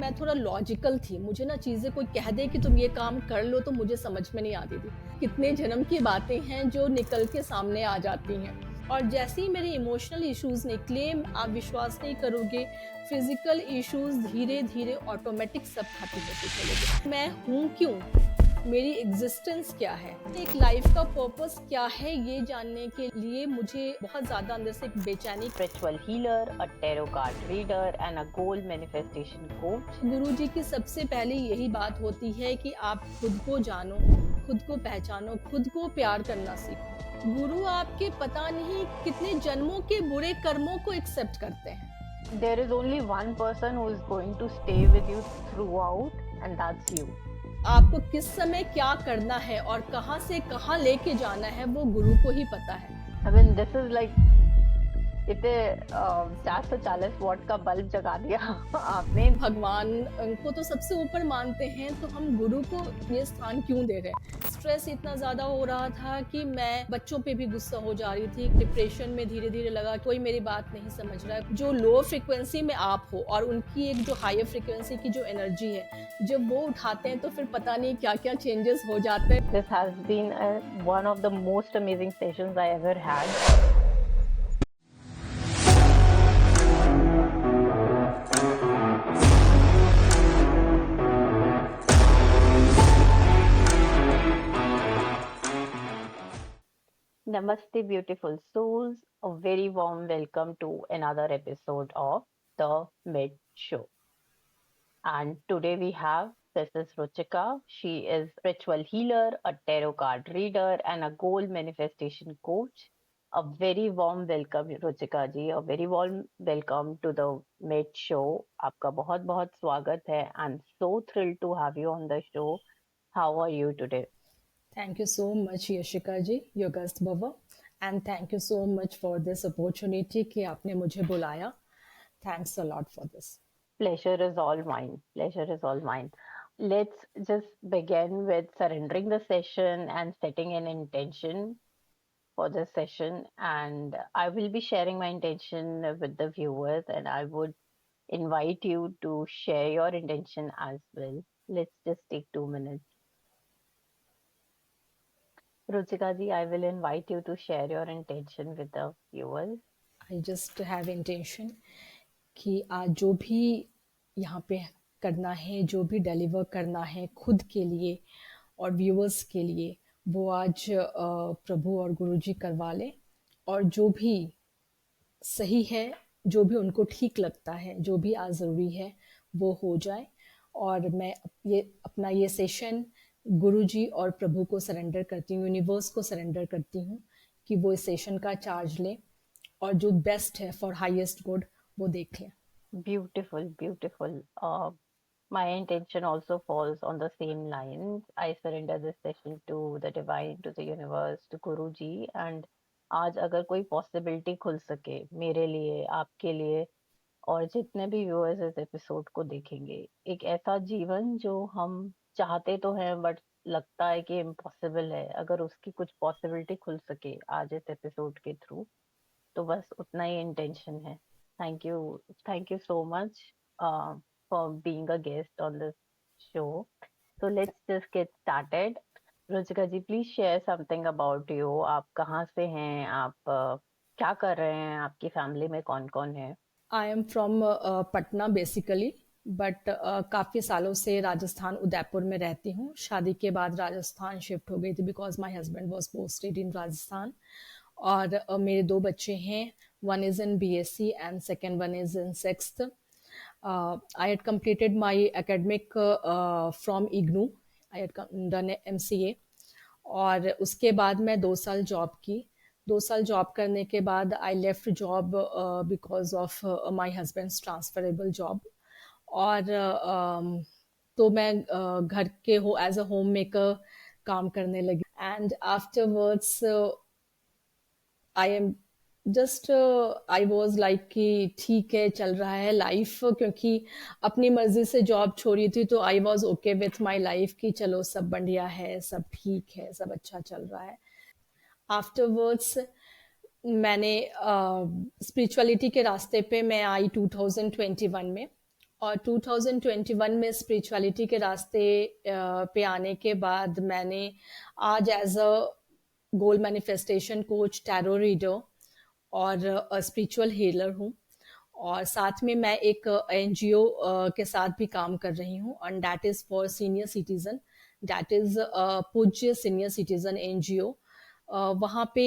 मैं थोड़ा लॉजिकल थी। मुझे ना चीज़ें कोई कह दे कि तुम ये काम कर लो तो मुझे समझ में नहीं आती थी। कितने जन्म की बातें हैं जो निकल के सामने आ जाती हैं। और जैसे ही मेरे इमोशनल इश्यूज़ निकले, आप विश्वास नहीं करोगे, फिज़िकल इश्यूज़ धीरे-धीरे ऑटोमैटिक सब खत्म होते चले गए। मैं हूँ क्यों? मेरी एग्जिस्टेंस क्या है? एक लाइफ का पर्पस क्या है, ये जानने के लिए मुझे बहुत ज़्यादा अंदर से एक बेचैनी। Spiritual healer, a tarot card reader, and a goal manifestation coach. गुरुजी की सबसे पहले यही बात होती है कि आप खुद को जानो, खुद को पहचानो, खुद को प्यार करना सीखो। गुरु आपके पता नहीं कितने जन्मों के बुरे कर्मों को एक्सेप्ट करते हैं। There is only one person who is going to stay with you throughout, and that's you. आपको किस समय क्या करना है और कहाँ से कहाँ लेके जाना है, वो गुरु को ही पता है। I mean, this is like इतने 440 वॉट का बल्ब जगा दिया आपने। भगवान को तो सबसे ऊपर मानते हैं, तो हम गुरु को ये स्थान क्यों दे रहे हैं? स्ट्रेस इतना ज़्यादा हो रहा था कि मैं बच्चों पे भी गुस्सा हो जा रही थी। डिप्रेशन में धीरे-धीरे लगा कोई मेरी बात नहीं समझ रहा है। जो लो फ्रीक्वेंसी में आप हो और उनकी एक जो हायर फ्रीक्वेंसी की जो एनर्जी है, जब वो उठाते हैं तो फिर पता नहीं क्या-क्या चेंजेस हो जाते हैं। This has been one of the most amazing sessions I ever had. Namaste, beautiful souls. A very warm welcome to another episode of The Mid Show. And today we have Mrs. Ruchika. She is spiritual healer, a tarot card reader, and a goal manifestation coach. A very warm welcome, Ruchika ji. A very warm welcome to the Mid Show. आपका बहुत बहुत स्वागत है. I'm so thrilled to have you on the show. How are you today? Thank you so much, Yashika ji, Yogast Bhava, and thank you so much for this opportunity कि आपने मुझे बुलाया. Thanks a lot for this. Pleasure is all mine. Pleasure is all mine. Let's just begin with surrendering the session and setting an intention for this session. And I will be sharing my intention with the viewers, and I would invite you to share your intention as well. Let's just take 2 minutes. Ruchika ji, I will invite you to share your intention with the viewers. I just have intention कि आज जो भी यहाँ पे करना है, जो भी डिलीवर करना है खुद के लिए और व्यूअर्स के लिए, वो आज प्रभु और गुरु जी करवा लें। और जो भी सही है, जो भी उनको ठीक लगता है, जो भी आज ज़रूरी है, वो हो जाए। और मैं ये अपना ये सेशन गुरु जी और प्रभु को सरेंडर करती हूँ, यूनिवर्स को सरेंडर करती हूँ कि वो इस सेशन का चार्ज लें और जो बेस्ट है फॉर हाईएस्ट गुड वो देख लें। Beautiful, beautiful. My intention also falls on the same lines. I surrender this session to the divine, to the universe, to Guru ji. And आज अगर कोई पॉसिबिलिटी खुल सके मेरे लिए, आपके लिए और जितने भी व्यूअर्स इस एपिसोड को देखेंगे, एक ऐसा जीवन जो हम चाहते तो हैं बट लगता है कि इम्पॉसिबल है, अगर उसकी कुछ पॉसिबिलिटी खुल सके आज इस एपिसोड के थ्रू, तो बस उतना ही इंटेंशन है. Thank you so much for being a guest on this show. So let's just get started. Ruchika ji, please share something about you. आप कहाँ से हैं, आप क्या कर रहे हैं, आपकी फैमिली में कौन कौन है? I am from Patna basically, but काफ़ी सालों से राजस्थान उदयपुर में रहती हूँ। शादी के बाद राजस्थान शिफ्ट हो गई थी because my husband was posted in Rajasthan. और मेरे दो बच्चे हैं, one is in BSc and second one is in sixth. I had completed my academic from IGNOU. I had done MCA। और उसके बाद मैं 2 साल जॉब की। 2 साल जॉब करने के बाद I left job because of my husband's transferable job. और तो मैं घर के हो एज अ होम मेकर काम करने लगी। And afterwards I am just I was like कि ठीक है, चल रहा है लाइफ, क्योंकि अपनी मर्जी से जॉब छोड़ी थी तो I was okay with my life कि चलो सब बढ़िया है, सब ठीक है, सब अच्छा चल रहा है। आफ्टरवर्ड्स मैंने स्पिरिचुअलिटी के रास्ते पे मैं आई 2021 में। और 2021 में स्पिरिचुअलिटी के रास्ते पे आने के बाद मैंने आज as a goal manifestation coach, tarot reader और स्पिरिचुअल हीलर हूँ। और साथ में मैं एक एनजीओ के साथ भी काम कर रही हूँ, and that is for senior citizen, that is पूज्य सीनियर सिटीजन एनजीओ। वहाँ पे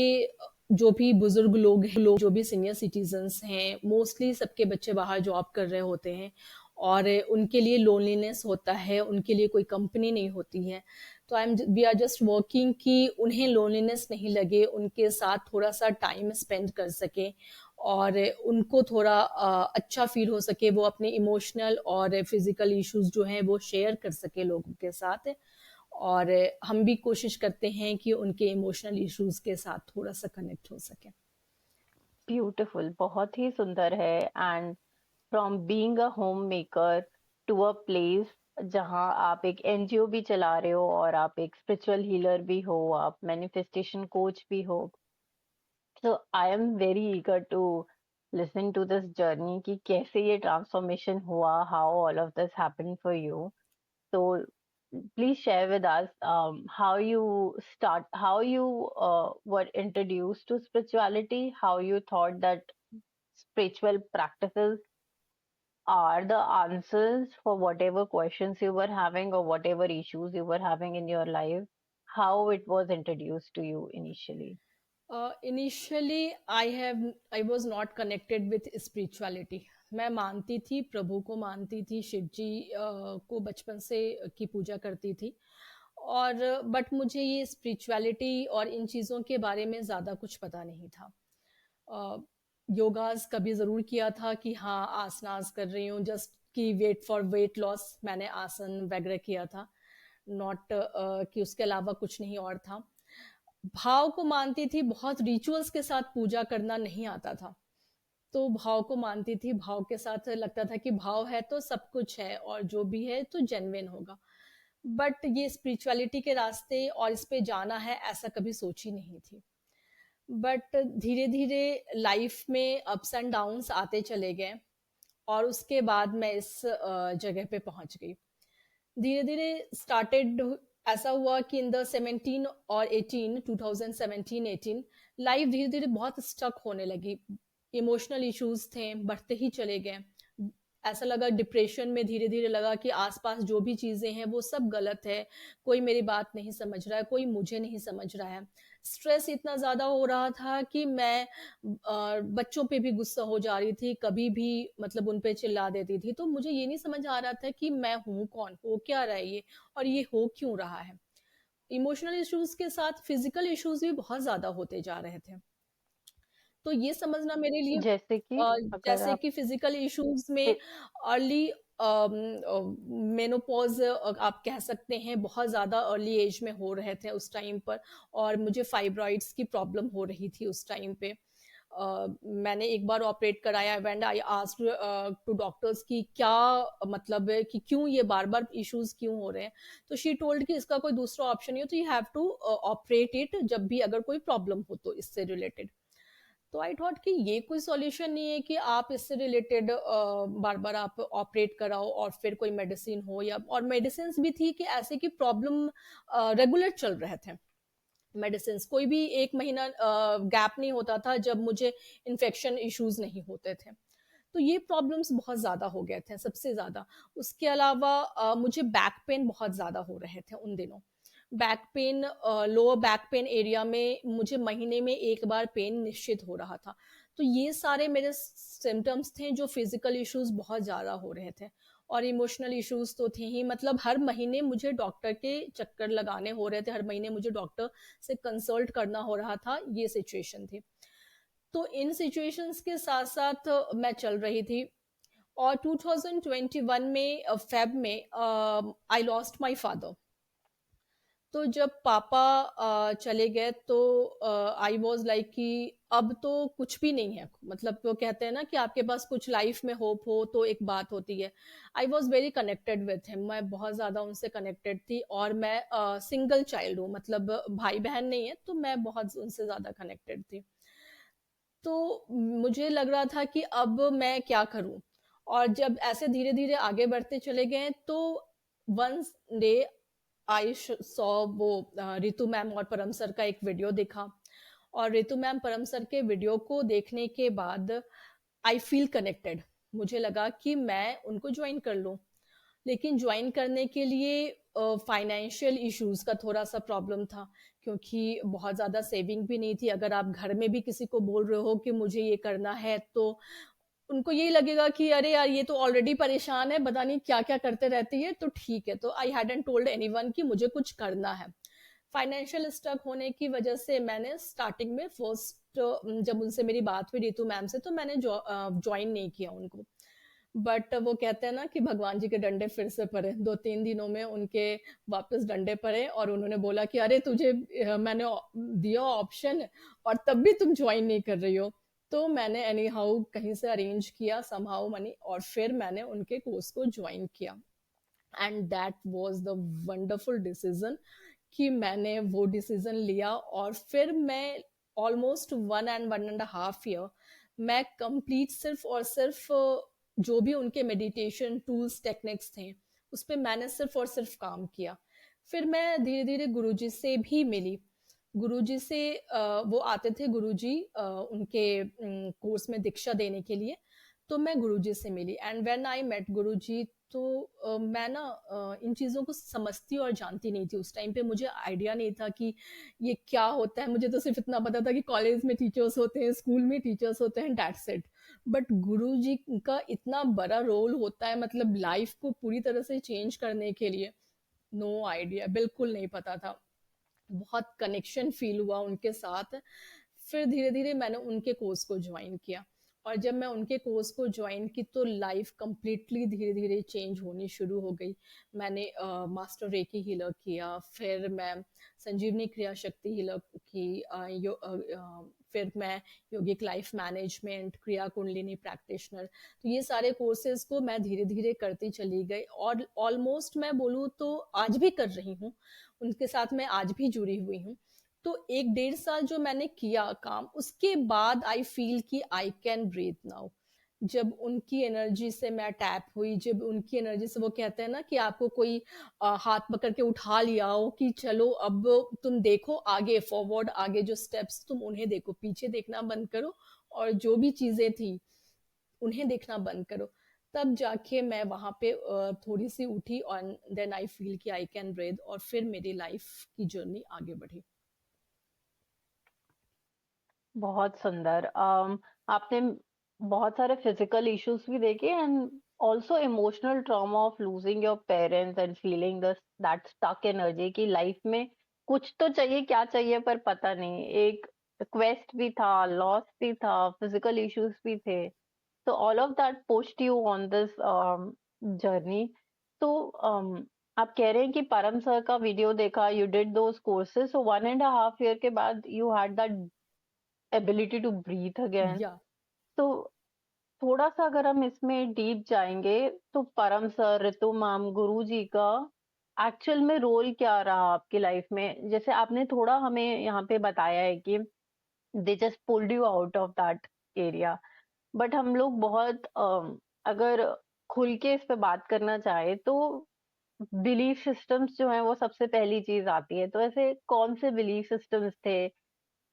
जो भी बुजुर्ग लोग जो भी सीनियर सिटीजन्स हैं, मोस्टली सबके बच्चे बाहर जॉब कर रहे होते हैं और उनके लिए लोनलीनेस होता है, उनके लिए कोई कंपनी नहीं होती है। तो वी आर जस्ट वर्किंग कि उन्हें लोनलीनेस नहीं लगे, उनके साथ थोड़ा सा टाइम स्पेंड कर सके और उनको थोड़ा अच्छा फील हो सके, वो अपने इमोशनल और फिजिकल इश्यूज जो हैं वो शेयर कर सके लोगों के साथ। और हम भी कोशिश करते हैं कि उनके इमोशनल इश्यूज के साथ थोड़ा सा कनेक्ट हो सके। ब्यूटीफुल, बहुत ही सुंदर है। And from being a homemaker to a place जहाँ आप एक एनजीओ भी चला रहे हो और आप एक स्पिरिचुअल हीलर भी हो, आप मैनिफेस्टेशन कोच भी हो। So I am very eager to listen to this journey कि कैसे ये ट्रांसफॉर्मेशन हुआ, how all of this happened for you. So please share with us how you how you were introduced to spirituality, how you thought that spiritual practices are the answers for whatever questions you were having or whatever issues you were having in your life, how it was introduced to you initially. Initially I was not connected with spirituality. मैं मानती थी, प्रभु को मानती थी, शिव जी को बचपन से की पूजा करती थी। और बट मुझे ये स्पिरिचुअलिटी और इन चीज़ों के बारे में ज़्यादा कुछ पता नहीं था। योगाज कभी ज़रूर किया था कि हाँ आसनास कर रही हूँ, जस्ट कि वेट फॉर वेट लॉस मैंने आसन वगैरह किया था, नॉट कि उसके अलावा कुछ नहीं और था। भाव को मानती थी, बहुत रिचुअल्स के साथ पूजा करना नहीं आता था। तो भाव को मानती थी, भाव के साथ लगता था कि भाव है तो सब कुछ है और जो भी है तो जेन्युइन होगा। बट ये स्पिरिचुअलिटी के रास्ते और इस पे जाना है ऐसा कभी सोची नहीं थी। बट धीरे धीरे लाइफ में अप्स एंड डाउन्स आते चले गए और उसके बाद मैं इस जगह पे पहुंच गई। धीरे धीरे स्टार्टेड, ऐसा हुआ कि इन द 17 और 18 2017 18 लाइफ धीरे धीरे बहुत स्टक होने लगी। इमोशनल इश्यूज थे, बढ़ते ही चले गए। ऐसा लगा डिप्रेशन में, धीरे धीरे लगा कि आसपास जो भी चीजें हैं वो सब गलत है, कोई मेरी बात नहीं समझ रहा है, कोई मुझे नहीं समझ रहा है। स्ट्रेस इतना ज्यादा हो रहा था कि मैं बच्चों पे भी गुस्सा हो जा रही थी, कभी भी मतलब उन पे चिल्ला देती थी। तो मुझे ये नहीं समझ आ रहा था कि मैं हूँ कौन, हो क्या रहा है ये, और ये हो क्यों रहा है। इमोशनल इश्यूज के साथ फिजिकल इश्यूज भी बहुत ज्यादा होते जा रहे थे। तो ये समझना मेरे लिए जैसे कि अगर जैसे आप कि फिजिकल इश्यूज में अर्ली मेनोपॉज आप कह सकते हैं, बहुत ज़्यादा अर्ली एज में हो रहे थे उस टाइम पर। और मुझे फाइब्रॉइड्स की प्रॉब्लम हो रही थी उस टाइम पे। मैंने एक बार ऑपरेट कराया, वेंड आई आस्क्ड टू डॉक्टर्स कि क्या मतलब है कि क्यों ये बार बार इश्यूज क्यों हो रहे हैं। तो शी टोल्ड कि इसका कोई दूसरा ऑप्शन नहीं हो, तो you have to operate it जब भी अगर कोई प्रॉब्लम हो तो इससे रिलेटेड। तो आई थॉट कि ये कोई सॉल्यूशन नहीं है कि आप इससे रिलेटेड बार बार आप ऑपरेट कराओ और फिर कोई मेडिसिन हो, या और मेडिसिन भी थी कि ऐसे कि प्रॉब्लम रेगुलर चल रहे थे। मेडिसिन कोई भी एक महीना गैप नहीं होता था जब मुझे इन्फेक्शन इश्यूज नहीं होते थे। तो ये प्रॉब्लम्स बहुत ज़्यादा हो गए थे, सबसे ज़्यादा। उसके अलावा मुझे बैक पेन बहुत ज़्यादा हो रहे थे उन दिनों। Back pain, lower back pain area में मुझे महीने में एक बार पेन निश्चित हो रहा था। तो ये सारे मेरे सिम्टम्स थे जो फिजिकल इश्यूज बहुत ज़्यादा हो रहे थे। और इमोशनल इश्यूज तो थे ही, मतलब हर महीने मुझे डॉक्टर के चक्कर लगाने हो रहे थे, हर महीने मुझे डॉक्टर से कंसल्ट करना हो रहा था, ये सिचुएशन थी। तो इन सिचुएशंस के साथ साथ मैं चल रही थी। और 2021 में फेब में आई लॉस्ट माय फादर। तो जब पापा चले गए तो आई वाज लाइक कि अब तो कुछ भी नहीं है, मतलब वो कहते हैं ना कि आपके पास कुछ लाइफ में होप हो तो एक बात होती है। I was very connected with him, मैं बहुत ज़्यादा उनसे कनेक्टेड थी। और मैं सिंगल चाइल्ड हूँ, मतलब भाई बहन नहीं है, तो मैं बहुत उनसे ज़्यादा कनेक्टेड थी। तो मुझे लग रहा था कि अब मैं क्या करूं। और जब ऐसे धीरे धीरे आगे बढ़ते चले गए तो वंस डे आई सॉ वो रितु मैम और परम सर का एक वीडियो देखा, और रितु मैम परम सर के वीडियो को देखने के बाद आई फील कनेक्टेड। मुझे लगा कि मैं उनको ज्वाइन कर लूं, लेकिन ज्वाइन करने के लिए फाइनेंशियल इश्यूज का थोड़ा सा प्रॉब्लम था, क्योंकि बहुत ज़्यादा सेविंग भी नहीं थी। अगर आप घर में भी किसी को बोल रहे हो कि मुझे ये करना है, तो उनको यही लगेगा कि अरे यार ये तो ऑलरेडी परेशान है, पता नहीं क्या क्या करते रहती है, तो ठीक है। तो आई हैडंट टोल्ड एनीवन कि मुझे कुछ करना है। फाइनेंशियल स्टक होने की वजह से मैंने स्टार्टिंग में फर्स्ट, जब उनसे मेरी बात हुई रितु मैम से, तो मैंने ज्वाइन नहीं किया उनको। बट वो कहते हैं ना कि भगवान जी के डंडे फिर से पड़े, 2-3 दिनों में उनके वापस डंडे पड़े, और उन्होंने बोला कि अरे तुझे मैंने दिया ऑप्शन और तब भी तुम ज्वाइन नहीं कर रही हो। तो मैंने एनी हाउ कहीं से अरेंज किया समहाउ मनी, और फिर मैंने उनके कोर्स को ज्वाइन किया। And that was the wonderful decision कि मैंने वो डिसीजन लिया। और फिर मैं ऑलमोस्ट 1 and 1.5 year मैं कंप्लीट सिर्फ और सिर्फ जो भी उनके मेडिटेशन टूल्स टेक्निक्स थे उस पर मैंने सिर्फ और सिर्फ काम किया। फिर मैं धीरे धीरे गुरुजी से भी मिली। गुरुजी से वो आते थे गुरुजी उनके कोर्स में दीक्षा देने के लिए, तो मैं गुरुजी से मिली। एंड व्हेन आई मेट गुरुजी, तो मैं ना इन चीज़ों को समझती और जानती नहीं थी। उस टाइम पे मुझे आइडिया नहीं था कि ये क्या होता है। मुझे तो सिर्फ इतना पता था कि कॉलेज में टीचर्स होते हैं, स्कूल में टीचर्स होते हैं, दैट्स इट। बट गुरुजी का इतना बड़ा रोल होता है, मतलब लाइफ को पूरी तरह से चेंज करने के लिए, नो आइडिया, बिल्कुल नहीं पता था। बहुत कनेक्शन फील हुआ उनके साथ। फिर धीरे धीरे मैंने उनके कोर्स को ज्वाइन किया, और जब मैं उनके कोर्स को ज्वाइन की तो लाइफ कंप्लीटली धीरे धीरे चेंज होनी शुरू हो गई। मैंने मास्टर रेकी हीलर किया, फिर मैं संजीवनी क्रिया शक्ति हीलर की, फिर मैं योगिक लाइफ मैनेजमेंट, क्रिया कुंडलिनी प्रैक्टिशनर। तो ये सारे कोर्सेज को मैं धीरे धीरे करती चली गई, और ऑलमोस्ट मैं बोलूँ तो आज भी कर रही हूँ, उनके साथ मैं आज भी जुड़ी हुई हूँ। तो 1-1.5 साल जो मैंने किया काम, उसके बाद आई फील कि आई कैन ब्रीथ नाउ। जब उनकी एनर्जी से मैं टैप हुई, जब उनकी एनर्जी से, वो कहते हैं ना कि आपको कोई हाथ पकड़ के उठा लिया हो कि चलो अब तुम देखो आगे फॉरवर्ड, आगे जो स्टेप्स तुम उन्हें देखो, पीछे देखना बंद करो, और जो भी चीजें थी उन्हें देखना बंद करो। तब जाके मैं वहां पे थोड़ी सी उठी, और देन आई फील कि आई कैन ब्रीथ, और फिर मेरी लाइफ की जर्नी आगे बढ़ी। बहुत सुंदर। आपने बहुत सारे फिजिकल इश्यूज भी देखे and also emotional trauma of losing your parents and feeling the that stuck energy की लाइफ में कुछ तो चाहिए, क्या चाहिए पर पता नहीं। एक क्वेस्ट भी था, लॉस भी था, फिजिकल इश्यूज भी थे। तो all of that pushed you on this journey. तो आप कह रहे हैं कि परम सर का वीडियो देखा, you did those courses, so 1.5 year के बाद you had that ability to breathe again. या तो थोड़ा सा अगर हम इसमें डीप जाएंगे, तो परम सर, ऋतु मैम, गुरु जी का एक्चुअल में रोल क्या रहा आपकी लाइफ में? जैसे आपने थोड़ा हमें यहाँ पे बताया है कि they just pulled you out of that area, but हम लोग बहुत अगर खुल के इस पे बात करना चाहे तो बिलीफ सिस्टम्स जो है वो सबसे पहली चीज आती है। तो ऐसे कौन से बिलीफ सिस्टम्स थे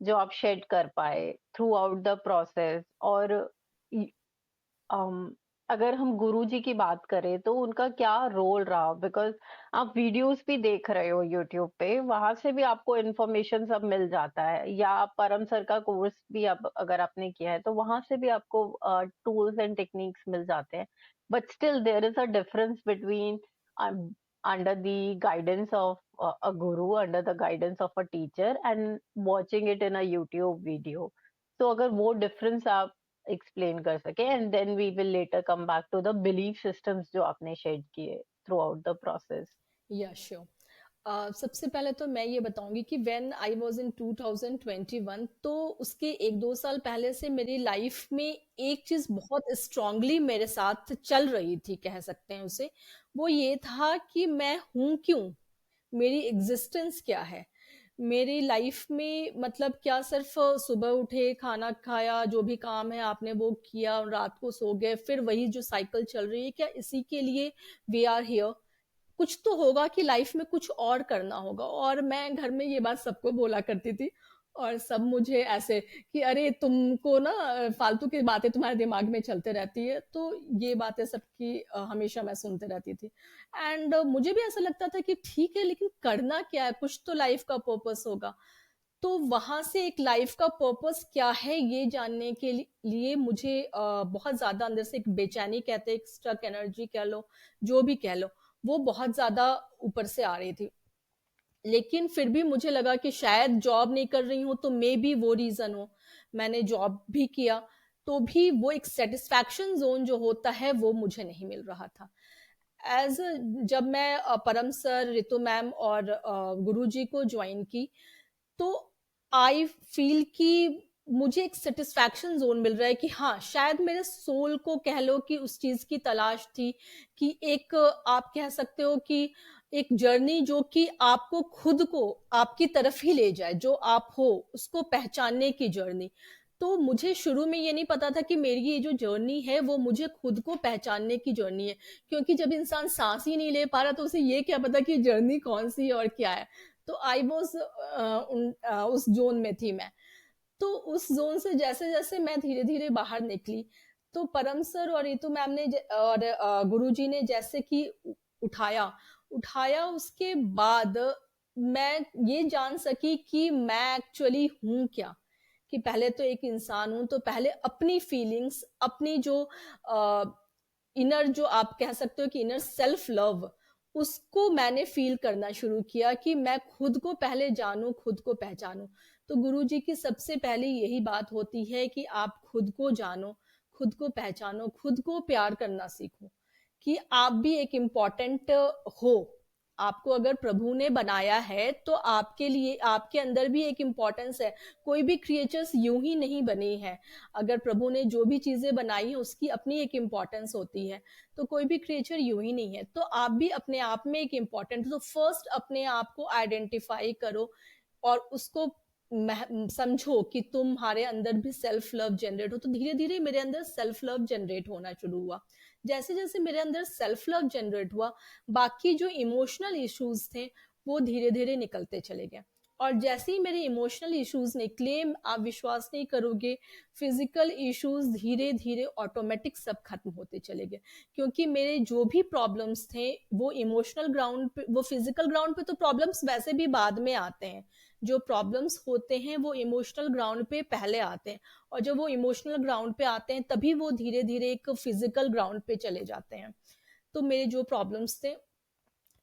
जो आप शेड कर पाए थ्रू आउट द प्रोसेस? और इ- अम, अगर हम गुरुजी की बात करें तो उनका क्या रोल रहा? बिकॉज आप वीडियोस भी देख रहे हो यूट्यूब पे, वहां से भी आपको इन्फॉर्मेशन सब मिल जाता है, या आप परम सर का कोर्स भी आप अगर आपने किया है तो वहां से भी आपको टूल्स एंड टेक्निक्स मिल जाते हैं। But still there is a difference between under the guidance of a guru, under the guidance of a teacher, and watching it in a YouTube video. तो अगर वो डिफरेंस आप एक्सप्लेन कर सके, and then we will later come back to the belief systems जो आपने shed किए throughout the process. Yeah sure. सबसे पहले तो मैं ये बताऊंगी कि व्हेन आई वाज इन 2021, तो उसके 1-2 साल पहले से मेरी लाइफ में एक चीज बहुत स्ट्रांगली मेरे साथ चल रही थी, कह सकते हैं उसे। वो ये था कि मैं हूं क्यों, मेरी एग्जिस्टेंस क्या है। मेरी लाइफ में मतलब क्या सिर्फ सुबह उठे, खाना खाया, जो भी काम है आपने वो किया, रात को सो गए, फिर वही जो साइकिल चल रही है, क्या इसी के लिए वी आर हियर? कुछ तो होगा कि लाइफ में कुछ और करना होगा। और मैं घर में ये बात सबको बोला करती थी, और सब मुझे ऐसे कि अरे तुमको ना फालतू की बातें तुम्हारे दिमाग में चलते रहती है। तो ये बातें सबकी हमेशा मैं सुनते रहती थथी। एंड मुझे भी ऐसा लगता था कि ठीक है, लेकिन करना क्या है, कुछ तो लाइफ का पर्पस होगा। तो वहां से एक लाइफ का पर्पस क्या है ये जानने के लिए मुझे बहुत ज्यादा अंदर से एक बेचैनी कहते हैं, एक स्ट्रक एनर्जी कह लो, जो भी कह लो, वो बहुत ज्यादा ऊपर से आ रही थी। लेकिन फिर भी मुझे लगा कि शायद जॉब नहीं कर रही हूँ तो मे बी वो रीजन हो। मैंने जॉब भी किया, तो भी वो एक सेटिस्फैक्शन जोन जो होता है वो मुझे नहीं मिल रहा था। एज जब मैं परम सर, रितु मैम और गुरुजी को ज्वाइन की, तो आई फील कि मुझे एक सेटिस्फैक्शन जोन मिल रहा है कि हाँ, शायद मेरे सोल को कह लो कि उस चीज की तलाश थी, कि एक आप कह सकते हो कि एक जर्नी जो कि आपको खुद को आपकी तरफ ही ले जाए, जो आप हो उसको पहचानने की जर्नी। तो मुझे शुरू में ये नहीं पता था कि मेरी ये जो जर्नी है वो मुझे खुद को पहचानने की जर्नी है, क्योंकि जब इंसान सांस ही नहीं ले पा रहा तो उसे ये क्या पता कि जर्नी कौन सी है और क्या है। तो आई वॉज उस जोन में थी मैं। तो उस जोन से जैसे जैसे मैं धीरे धीरे बाहर निकली, तो परम सर और रितु मैम ने और गुरुजी ने जैसे कि उठाया उठाया, उसके बाद मैं ये जान सकी कि मैं एक्चुअली हूं क्या। कि पहले तो एक इंसान हूं, तो पहले अपनी फीलिंग्स, अपनी जो इनर, जो आप कह सकते हो कि इनर सेल्फ लव, उसको मैंने फील करना शुरू किया कि मैं खुद को पहले जानूं, खुद को पहचानूं। तो गुरुजी की सबसे पहले यही बात होती है कि आप खुद को जानो, खुद को पहचानो, खुद को प्यार करना सीखो, कि आप भी एक इम्पॉर्टेंट हो। आपको अगर प्रभु ने बनाया है तो आपके लिए, आपके अंदर भी एक इम्पोर्टेंस है। कोई भी क्रिएचर्स यूं ही नहीं बनी है। अगर प्रभु ने जो भी चीजें बनाई है उसकी अपनी एक इम्पोर्टेंस होती है। तो कोई भी क्रिएचर यूं ही नहीं है, तो आप भी अपने आप में एक इम्पोर्टेंट। तो फर्स्ट अपने आप को आइडेंटिफाई करो और उसको समझो कि तुम्हारे अंदर भी सेल्फ लव जनरेट हो। तो धीरे धीरे मेरे अंदर सेल्फ लव जनरेट होना शुरू हुआ। जैसे जैसे मेरे अंदर सेल्फ लव जनरेट हुआ, बाकी जो इमोशनल इश्यूज थे वो धीरे धीरे निकलते चले गए। और जैसे ही मेरे इमोशनल इश्यूज निकले, आप विश्वास नहीं करोगे, फिजिकल इश्यूज धीरे धीरे ऑटोमेटिक सब खत्म होते चले गए। क्योंकि मेरे जो भी प्रॉब्लम्स थे वो इमोशनल ग्राउंड पे, वो फिजिकल ग्राउंड पे तो प्रॉब्लम्स वैसे भी बाद में आते हैं। जो प्रॉब्लम्स होते हैं वो इमोशनल ग्राउंड पे पहले आते हैं, और जब वो इमोशनल ग्राउंड पे आते हैं तभी वो धीरे धीरे एक फिजिकल ग्राउंड पे चले जाते हैं। तो मेरे जो प्रॉब्लम्स थे,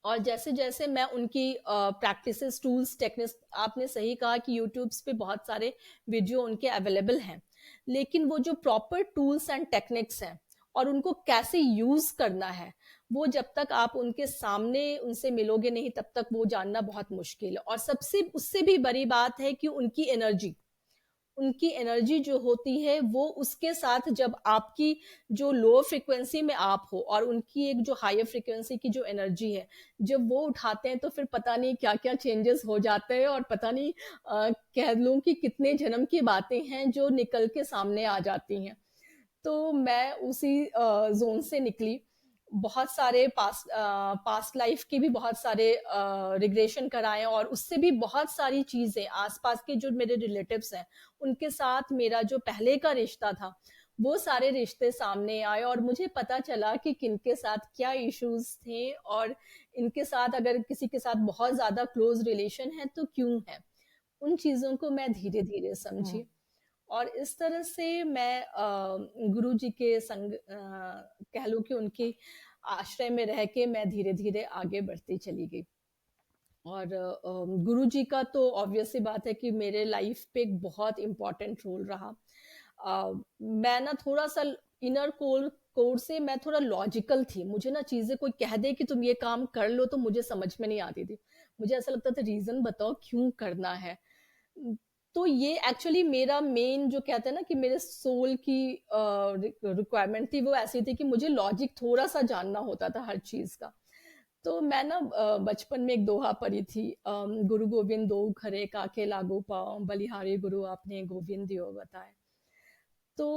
और जैसे जैसे मैं उनकी प्रैक्टिसेस, टूल्स, टेक्निक्स, आपने सही कहा कि यूट्यूब्स पे बहुत सारे वीडियो उनके अवेलेबल हैं, लेकिन वो जो प्रॉपर टूल्स एंड टेक्निक्स हैं और उनको कैसे यूज करना है, वो जब तक आप उनके सामने उनसे मिलोगे नहीं तब तक वो जानना बहुत मुश्किल है। और सबसे उससे भी बड़ी बात है कि उनकी एनर्जी जो होती है वो उसके साथ, जब आपकी जो लो फ्रिक्वेंसी में आप हो और उनकी एक जो हायर फ्रिक्वेंसी की जो एनर्जी है, जब वो उठाते हैं तो फिर पता नहीं क्या क्या चेंजेस हो जाते हैं, और पता नहीं कह लूं कि कितने जन्म की बातें हैं जो निकल के सामने आ जाती हैं। तो मैं उसी जोन से निकली। बहुत सारे पास्ट लाइफ के भी बहुत सारे रिग्रेशन कराए, और उससे भी बहुत सारी चीजें, आसपास के जो मेरे रिलेटिव्स हैं उनके साथ मेरा जो पहले का रिश्ता था, वो सारे रिश्ते सामने आए, और मुझे पता चला कि किनके साथ क्या इश्यूज थे, और इनके साथ अगर किसी के साथ बहुत ज्यादा क्लोज रिलेशन है तो क्यों है। उन चीजों को मैं धीरे धीरे हम्म। समझी। और इस तरह से मैं गुरु जी के संग, कह लूं कि उनके आश्रय में रह के मैं धीरे धीरे आगे बढ़ती चली गई। और गुरु जी का तो ऑब्वियस सी बात है कि मेरे लाइफ पे एक बहुत इम्पोर्टेंट रोल रहा। मैं ना थोड़ा सा इनर कोर से मैं थोड़ा लॉजिकल थी। मुझे ना चीजें कोई कह दे कि तुम ये काम कर लो तो मुझे समझ में नहीं आती थी। मुझे ऐसा लगता था रीजन बताओ क्यों करना है। तो ये एक्चुअली मेरा मेन जो कहते हैं ना कि मेरे सोल की रिक्वायरमेंट थी, वो ऐसी थी कि मुझे लॉजिक थोड़ा सा जानना होता था हर चीज का। तो मैं ना बचपन में एक दोहा पढ़ी थी, गुरु गोविंद दो खरे काके लागू पाओ बलिहारी गुरु आपने गोविंद दियो बताए। तो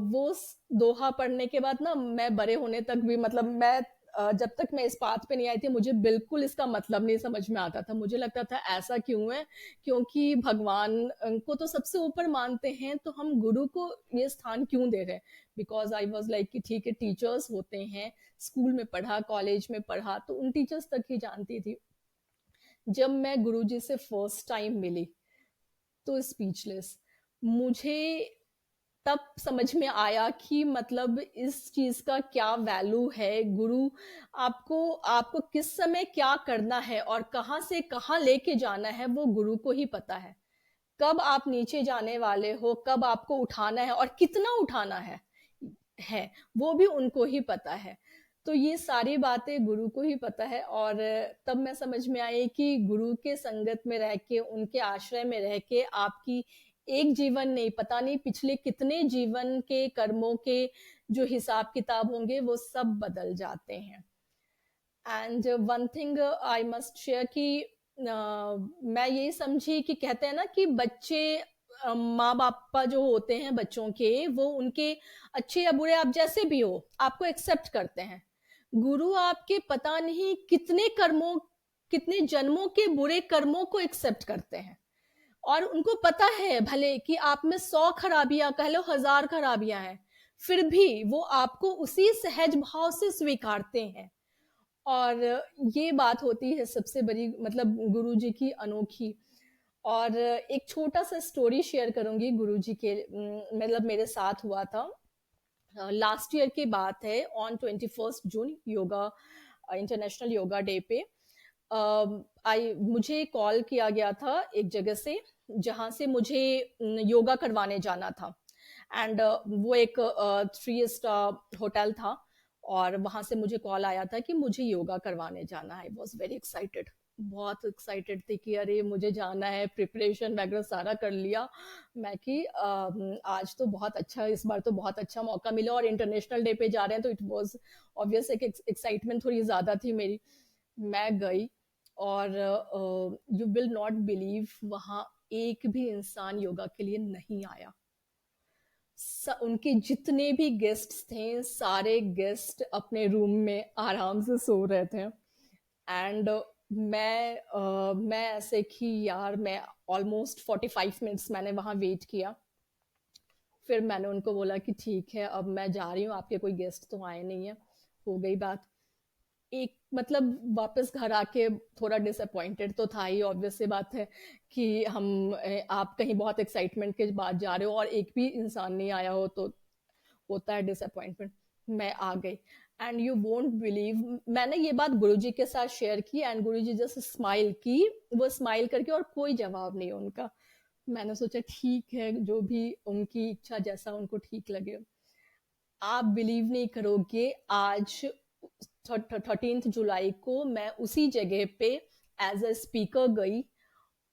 वो दोहा पढ़ने के बाद ना मैं बड़े होने तक भी मतलब मैं जब तक मैं इस बात पे नहीं आई थी मुझे बिल्कुल इसका मतलब नहीं समझ में आता था। मुझे लगता था ऐसा क्यों है, क्योंकि भगवान को तो सबसे ऊपर मानते हैं तो हम गुरु को ये स्थान क्यों दे रहे हैं। बिकॉज आई वॉज लाइक कि ठीक है टीचर्स होते हैं, स्कूल में पढ़ा कॉलेज में पढ़ा तो उन टीचर्स तक ही जानती थी। जब मैं गुरुजी से फर्स्ट टाइम मिली तो स्पीचलेस। मुझे तब समझ में आया कि मतलब इस चीज का क्या वैल्यू है। गुरु आपको आपको किस समय क्या करना है और कहाँ से कहाँ लेके जाना है वो गुरु को ही पता है। कब आप नीचे जाने वाले हो, कब आपको उठाना है और कितना उठाना है वो भी उनको ही पता है। तो ये सारी बातें गुरु को ही पता है। और तब मैं समझ में आई कि गुरु के संगत में रह के उनके आश्रय में रह के आपकी एक जीवन नहीं, पता नहीं पिछले कितने जीवन के कर्मों के जो हिसाब किताब होंगे वो सब बदल जाते हैं। And one thing I must share कि मैं यही समझी कि कहते हैं ना कि बच्चे माँ बापा जो होते हैं बच्चों के वो उनके अच्छे या बुरे आप जैसे भी हो आपको एक्सेप्ट करते हैं। गुरु आपके पता नहीं कितने कर्मों कितने जन्मों के बुरे कर्मों को एक्सेप्ट करते हैं। और उनको पता है भले कि आप में 100 खराबियां कह लो 1000 खराबियां हैं, फिर भी वो आपको उसी सहज भाव से स्वीकारते हैं। और ये बात होती है सबसे बड़ी मतलब गुरु जी की अनोखी। और एक छोटा सा स्टोरी शेयर करूंगी गुरु जी के मतलब मेरे साथ हुआ था। लास्ट ईयर की बात है, on 21 June yoga international yoga day पे आई मुझे कॉल किया गया था एक जगह से जहां से मुझे योगा करवाने जाना था। एंड वो एक 3 स्टार होटल था और वहां से मुझे कॉल आया था कि मुझे योगा करवाने जाना है। आई वॉज वेरी एक्साइटेड, बहुत एक्साइटेड थी कि अरे मुझे जाना है, प्रिपरेशन वगैरह सारा कर लिया। मैं कि आज तो बहुत अच्छा, इस बार तो बहुत अच्छा मौका मिला और इंटरनेशनल डे पे जा रहे हैं तो इट वाज ऑब्वियस एक एक्साइटमेंट थोड़ी ज्यादा थी मेरी। मैं गई और यू विल नॉट बिलीव वहां एक भी इंसान योगा के लिए नहीं आया। उनके जितने भी गेस्ट्स थे सारे गेस्ट अपने रूम में आराम से सो रहे थे। एंड मैं ऐसे कि यार मैं ऑलमोस्ट 45 मिनट्स मैंने वहां वेट किया। फिर मैंने उनको बोला कि ठीक है अब मैं जा रही हूँ, आपके कोई गेस्ट तो आए नहीं है। हो गई बात। एक मतलब वापस घर आके थोड़ा डिसअपॉइंटेड तो था ही, ऑब्वियस सी बात है कि हम आप कहीं बहुत एक्साइटमेंट के बाद जा रहे हो और एक भी इंसान नहीं आया हो तो होता है डिसअपॉइंटमेंट। मैं आ गई एंड यू वोंट बिलीव मैंने ये बात गुरुजी के साथ शेयर की एंड गुरुजी जस्ट स्माइल की। वो स्माइल करके और कोई जवाब नहीं उनका। मैंने सोचा ठीक है जो भी उनकी इच्छा जैसा उनको ठीक लगे। आप बिलीव नहीं करोगे आज 13 जुलाई को मैं उसी जगह पे एज अ स्पीकर गई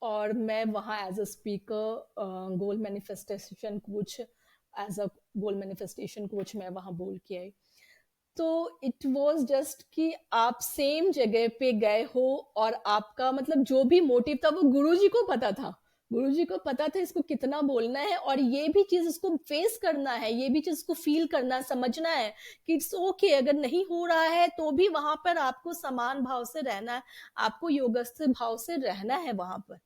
और मैं वहाँ as a speaker goal manifestation coach, as a goal manifestation coach मैं वहाँ बोल के आई। तो इट वाज जस्ट कि आप सेम जगह पे गए हो और आपका मतलब जो भी मोटिव था वो गुरुजी को पता था। गुरुजी को पता था इसको कितना बोलना है और ये भी चीज इसको फेस करना है, ये भी चीज इसको फील करना है, समझना है कि इट्स ओके अगर नहीं हो रहा है तो भी वहां पर आपको समान भाव से रहना है, आपको योगस्थ भाव से रहना है वहां पर।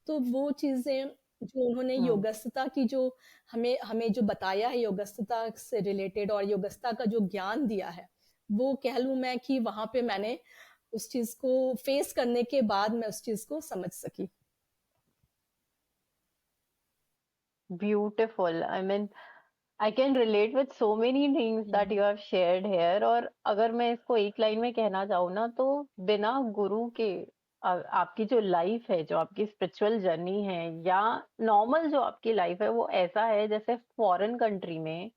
तो वो चीजें जो उन्होंने हम्म। योगस्थता की जो हमें हमें जो बताया है योगस्थता से रिलेटेड और योगस्थता का जो ज्ञान दिया है वो कह लूं मैं कि वहां पे मैंने उस चीज को फेस करने के बाद मैं उस चीज को समझ सकी। Beautiful, I mean I can relate with so many things that you have shared here. और अगर मैं इसको एक लाइन में कहना चाहूँ ना, तो बिना गुरु के आपकी जो लाइफ है, जो आपकी स्पिरिचुअल जर्नी है, या नॉर्मल जो आपकी लाइफ है, वो ऐसा है जैसे फॉरेन कंट्री में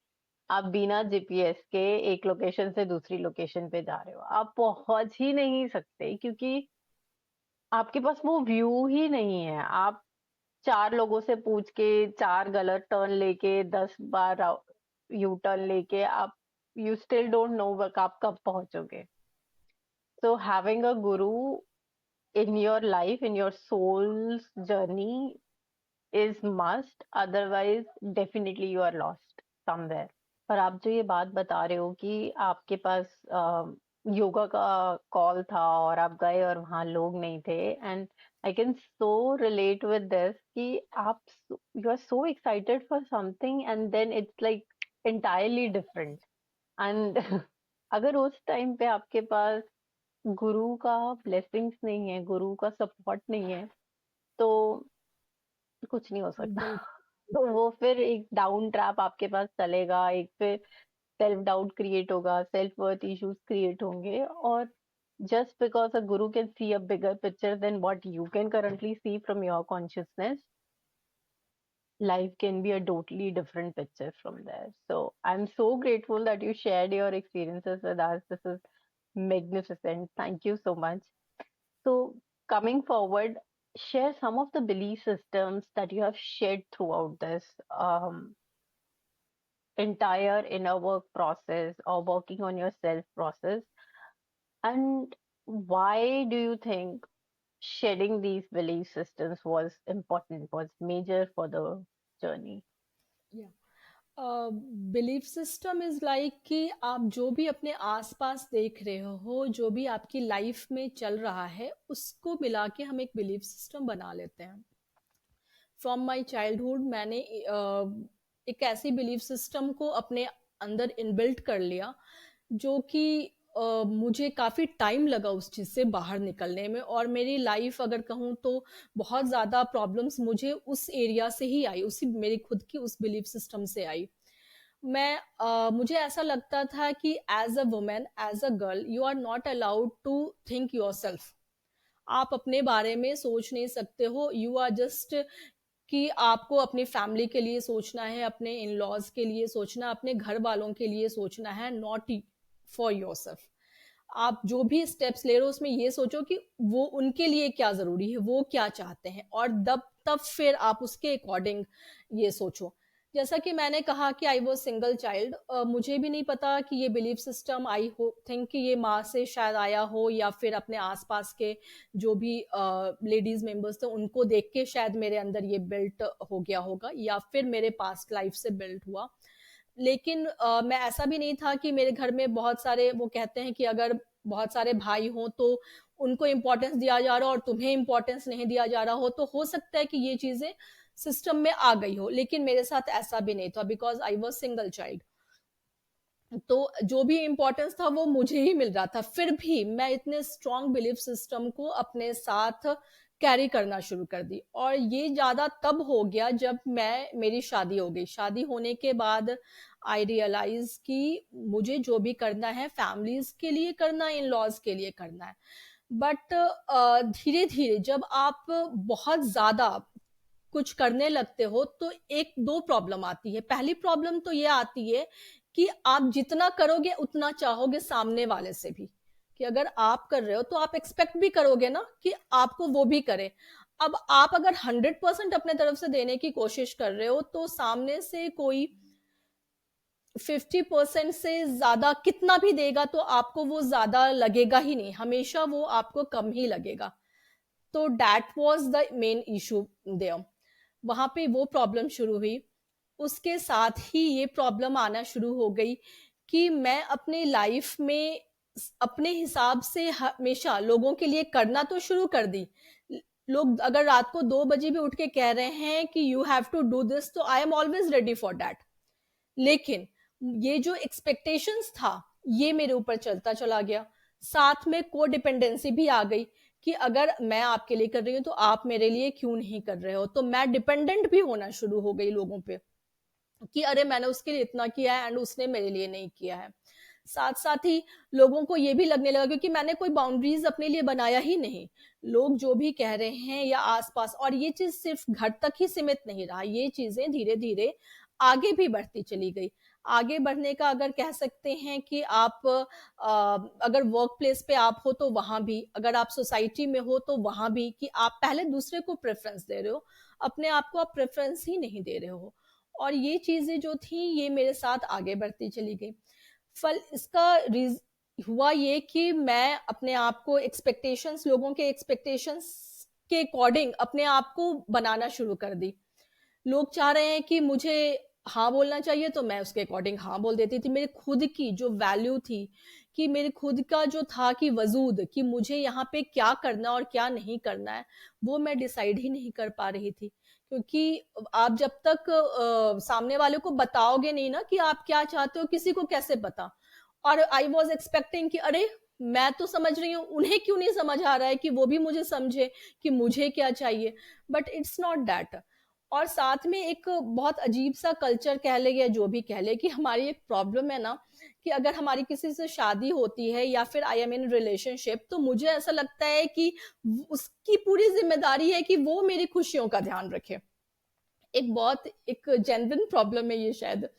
आप बिना जीपीएस के एक लोकेशन से दूसरी लोकेशन पे जा रहे हो। आप पहुंच ही नहीं सकते क्योंकि आपके पास वो व्यू ही नहीं है। आप चार लोगों से पूछ के, चार गलत टर्न लेके, 10 बार यू टर्न लेके, आप यू स्टिल डोंट नो आप कब पहुंचोगे। So having a guru in your life, in your soul's journey, is must. Otherwise, definitely you are lost somewhere. पर आप जो ये बात बता रहे हो कि आपके पास योगा का कॉल था और आप गए और वहां लोग नहीं थे, and I can so relate with this कि आप you are so excited for something and then it's like entirely different. And अगर उस टाइम पे आपके पास गुरु का ब्लेसिंग्स नहीं है, गुरु का सपोर्ट नहीं है, तो कुछ नहीं हो सकता। बिल्कुल। तो वो फिर एक डाउन ट्रैप आपके पास चलेगा, एक फिर सेल्फ डाउट क्रिएट होगा, सेल्फ वर्थ इश्यूज क्रिएट होंगे, और just because a guru can see a bigger picture than what you can currently see from your consciousness, life can be a totally different picture from there. So I'm so grateful that you shared your experiences with us. This is magnificent. Thank you so much. So coming forward, share some of the belief systems that you have shared throughout this entire inner work process or working on your self process. And why do you think shedding these belief systems was important, was major for the journey? Belief system is like कि आप जो भी अपने आसपास देख रहे हो, जो भी आपकी लाइफ में चल रहा है, उसको मिला के हम एक बिलीफ सिस्टम बना लेते हैं। फ्रॉम माई चाइल्डहुड मैंने एक ऐसी बिलीफ सिस्टम को अपने अंदर इनबिल्ट कर लिया, जो कि मुझे काफ़ी टाइम लगा उस चीज़ से बाहर निकलने में, और मेरी लाइफ अगर कहूँ तो बहुत ज़्यादा प्रॉब्लम्स मुझे उस एरिया से ही आई, उसी मेरी खुद की उस बिलीफ सिस्टम से आई। मुझे ऐसा लगता था कि as a women, as a girl, you are not allowed to think yourself. आप अपने बारे में सोच नहीं सकते हो, यू आर जस्ट कि आपको अपनी फैमिली के लिए सोचना है, अपने इन लॉज के लिए सोचना, अपने घर वालों के लिए सोचना है, नॉट फॉर योर सेल्फ। आप जो भी स्टेप्स ले रहे हो उसमें ये सोचो कि वो उनके लिए क्या जरूरी है, वो क्या चाहते हैं, और तब तब फिर आप उसके अकॉर्डिंग ये सोचो। जैसा कि मैंने कहा कि आई वॉज सिंगल चाइल्ड, मुझे भी नहीं पता कि ये बिलीफ सिस्टम आई हो थिंक कि ये माँ से शायद आया हो, या फिर अपने आसपास के जो भी लेडीज मेंबर्स थे उनको देख के शायद मेरे अंदर ये बिल्ट हो गया होगा, या फिर मेरे पास्ट लाइफ से बिल्ट हुआ। लेकिन मैं ऐसा भी नहीं था कि मेरे घर में बहुत सारे, वो कहते हैं कि अगर बहुत सारे भाई हों तो उनको इम्पोर्टेंस दिया जा रहा हो और तुम्हें इम्पोर्टेंस नहीं दिया जा रहा हो, तो हो सकता है कि ये चीजें सिस्टम में आ गई हो, लेकिन मेरे साथ ऐसा भी नहीं था, because I was single child. तो जो भी इम्पोर्टेंस था वो मुझे ही मिल रहा था। फिर भी मैं इतने स्ट्रॉन्ग बिलीफ सिस्टम को अपने साथ कैरी करना शुरू कर दी, और ये ज्यादा तब हो गया जब मेरी शादी हो गई। शादी होने के बाद आई रियलाइज कि मुझे जो भी करना है फैमिलीज के लिए करना है, इन लॉज के लिए करना है। बट धीरे धीरे जब आप बहुत ज्यादा कुछ करने लगते हो तो एक दो प्रॉब्लम आती है। पहली प्रॉब्लम तो ये आती है कि आप जितना करोगे उतना चाहोगे सामने वाले से भी, कि अगर आप कर रहे हो तो आप एक्सपेक्ट भी करोगे ना कि आपको वो भी करे। अब आप अगर 100% अपने तरफ से देने की कोशिश कर रहे हो तो सामने से कोई 50% से ज्यादा कितना भी देगा तो आपको वो ज्यादा लगेगा ही नहीं, हमेशा वो आपको कम ही लगेगा। तो that was the main issue there. वहां पे वो प्रॉब्लम शुरू हुई। उसके साथ ही ये प्रॉब्लम आना शुरू हो गई कि मैं अपनी लाइफ में अपने हिसाब से हमेशा लोगों के लिए करना तो शुरू कर दी। लोग अगर रात को 2 बजे भी उठ के कह रहे हैं कि you have to do this, तो I am always ready for that. लेकिन ये जो एक्सपेक्टेशंस था ये मेरे ऊपर चलता चला गया। साथ में को डिपेंडेंसी भी आ गई कि अगर मैं आपके लिए कर रही हूं तो आप मेरे लिए क्यों नहीं कर रहे हो। तो मैं डिपेंडेंट भी होना शुरू हो गई लोगों पे, कि अरे मैंने उसके लिए इतना किया है एंड उसने मेरे लिए नहीं किया है। साथ साथ ही लोगों को ये भी लगने लगा, क्योंकि मैंने कोई बाउंड्रीज अपने लिए बनाया ही नहीं। लोग जो भी कह रहे हैं या आसपास, और ये चीज सिर्फ घर तक ही सीमित नहीं रहा, ये चीजें धीरे धीरे आगे भी बढ़ती चली गई। आगे बढ़ने का अगर कह सकते हैं कि आप अगर वर्क प्लेस पे आप हो तो वहां भी, अगर आप सोसाइटी में हो तो वहां भी, कि आप पहले दूसरे को प्रेफरेंस दे रहे हो, अपने आप को आप प्रेफरेंस ही नहीं दे रहे हो। और ये चीजें जो थी ये मेरे साथ आगे बढ़ती चली गई। फल इसका हुआ ये कि मैं अपने आप को एक्सपेक्टेशंस, लोगों के एक्सपेक्टेशंस के अकॉर्डिंग अपने आप को बनाना शुरू कर दी। लोग चाह रहे हैं कि मुझे हाँ बोलना चाहिए, तो मैं उसके अकॉर्डिंग हाँ बोल देती थी। मेरे खुद की जो वैल्यू थी, कि मेरे खुद का जो था कि वजूद, कि मुझे यहाँ पे क्या करना और क्या नहीं करना है, वो मैं डिसाइड ही नहीं कर पा रही थी। क्योंकि आप जब तक सामने वाले को बताओगे नहीं ना कि आप क्या चाहते हो, किसी को कैसे पता। और आई वॉज एक्सपेक्टिंग कि अरे, मैं तो समझ रही हूँ, उन्हें क्यों नहीं समझ आ रहा है कि वो भी मुझे समझे कि मुझे क्या चाहिए। But it's not that. और साथ में एक बहुत अजीब सा कल्चर कह ले या जो भी कह ले, कि हमारी एक प्रॉब्लम है ना, कि अगर हमारी किसी से शादी होती है या फिर आई एम इन रिलेशनशिप, तो मुझे ऐसा लगता है कि उसकी पूरी जिम्मेदारी है कि वो मेरी खुशियों का ध्यान रखे। एक बहुत एक जेन्युइन प्रॉब्लम है ये शायद।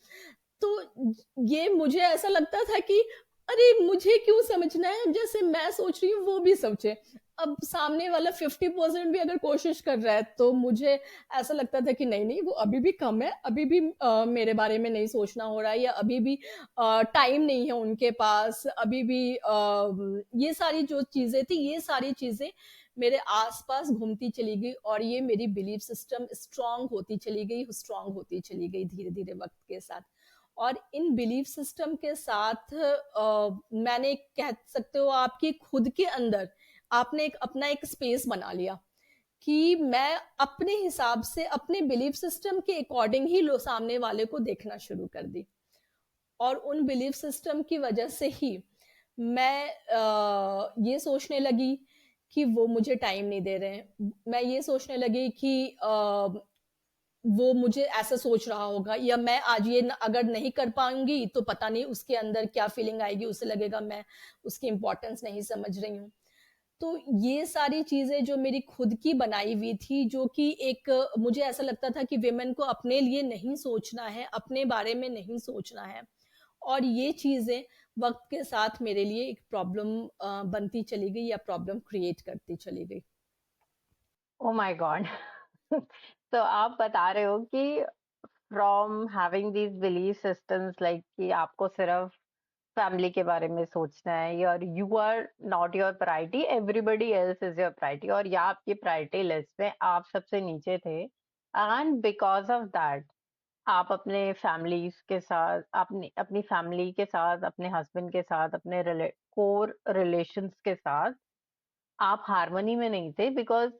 तो ये मुझे ऐसा लगता था कि अरे, मुझे क्यों समझना है, जैसे मैं सोच रही हूँ वो भी सोचे। अब सामने वाला 50% भी अगर कोशिश कर रहा है, तो मुझे ऐसा लगता था कि नहीं नहीं, वो अभी भी कम है, अभी भी मेरे बारे में नहीं सोचना हो रहा है, या अभी भी टाइम नहीं है उनके पास, अभी भी ये सारी जो चीजें थी, ये सारी चीजें मेरे आसपास घूमती चली गई, और ये मेरी बिलीफ सिस्टम स्ट्रांग होती चली गई, स्ट्रांग होती चली गई धीरे धीरे वक्त के साथ। और इन बिलीफ सिस्टम के साथ मैंने, कह सकते हो आपकी खुद के अंदर आपने एक अपना एक स्पेस बना लिया, कि मैं अपने हिसाब से अपने बिलीफ सिस्टम के अकॉर्डिंग ही लो सामने वाले को देखना शुरू कर दी। और उन बिलीफ सिस्टम की वजह से ही मैं ये सोचने लगी कि वो मुझे टाइम नहीं दे रहे हैं। मैं ये सोचने लगी कि वो मुझे ऐसा सोच रहा होगा, या मैं आज ये अगर नहीं कर पाऊंगी तो पता नहीं उसके अंदर क्या फीलिंग आएगी, उसे लगेगा मैं उसकी इंपॉर्टेंस नहीं समझ रही हूँ। तो ये सारी चीजें जो मेरी खुद की बनाई हुई थी, जो कि एक मुझे ऐसा लगता था कि विमेन को अपने लिए नहीं सोचना है, अपने बारे में नहीं सोचना है। और ये चीजें वक्त के साथ मेरे लिए एक प्रॉब्लम बनती चली गई, या प्रॉब्लम क्रिएट करती चली गई। Oh my God. तो आप बता रहे हो कि from having these belief systems like कि आपको सिर्फ फैमिली के बारे में सोचना है, your you are not your priority, everybody else is your priority, और या आपकी प्रायोरिटी लिस्ट में आप सबसे नीचे थे, एंड बिकॉज ऑफ दैट आप अपने फैमिलीज के साथ, अपनी अपनी फैमिली के साथ, अपने हस्बैंड के साथ, अपने कोर रिलेशंस के साथ आप हार्मनी में नहीं थे, बिकॉज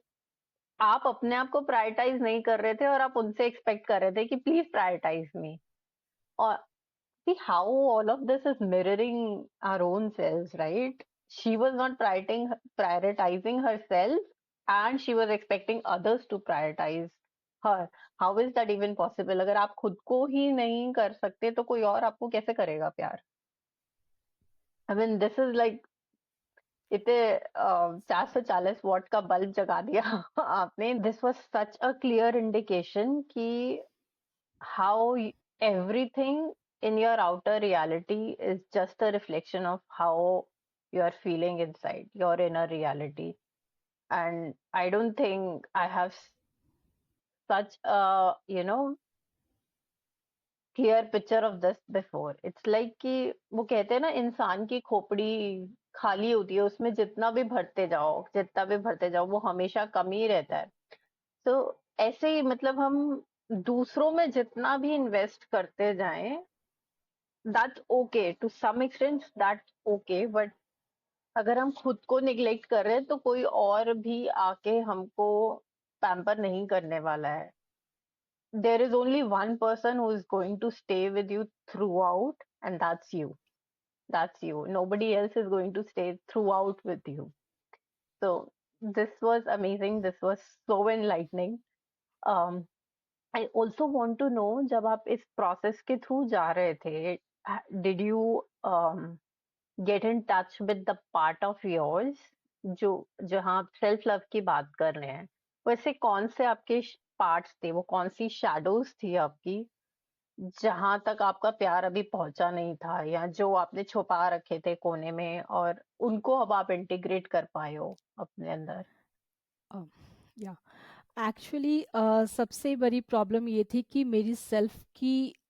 आप अपने आप को प्रायोरिटाइज नहीं कर रहे थे और आप उनसे एक्सपेक्ट कर रहे थे कि प्लीज प्रायोरिटाइज मी। और see how all of this is mirroring our own selves, right? She was not prioritizing herself, and she was expecting others to prioritize her. How is that even possible? अगर आप खुद को ही नहीं कर सकते तो कोई और आपको कैसे करेगा प्यार? I mean, this is like इतने 440 वॉट का बल्ब जगा दिया आपने। This was such a clear indication कि how everything in your outer reality is just a reflection of how you are feeling inside your inner reality. And I don't think I have such a clear picture of this before. It's like कि वो कहते हैं ना, इंसान की खोपड़ी खाली होती है, उसमें जितना भी भरते जाओ वो हमेशा कम ही रहता है। तो ऐसे ही मतलब हम दूसरों में जितना भी इन्वेस्ट करते जाएं, that's okay to some extent, that's okay, but अगर हम खुद को निग्लेक्ट कर रहे हैं तो कोई और भी आके हमको पैम्पर नहीं करने वाला है। There is only one person who is going to stay with you throughout, and that's you, nobody else is going to stay throughout with you. So this was amazing, this was so enlightening. um I also want to know, जब आप इस process के through जा रहे थे, did you um, get in touch with the part of yours जो जहाँ आप सेल्फ लव की बात कर रहे हैं? वैसे कौन से आपके पार्ट्स थे, वो कौन सी शैडोज थी आपकी जहां तक आपका प्यार अभी पहुंचा नहीं था, या जो आपने छुपा रखे थे कोने में, और उनको अब आप इंटीग्रेट कर पाए हो अपने अंदर? या एक्चुअली सबसे बड़ी प्रॉब्लम ये थी कि मेरी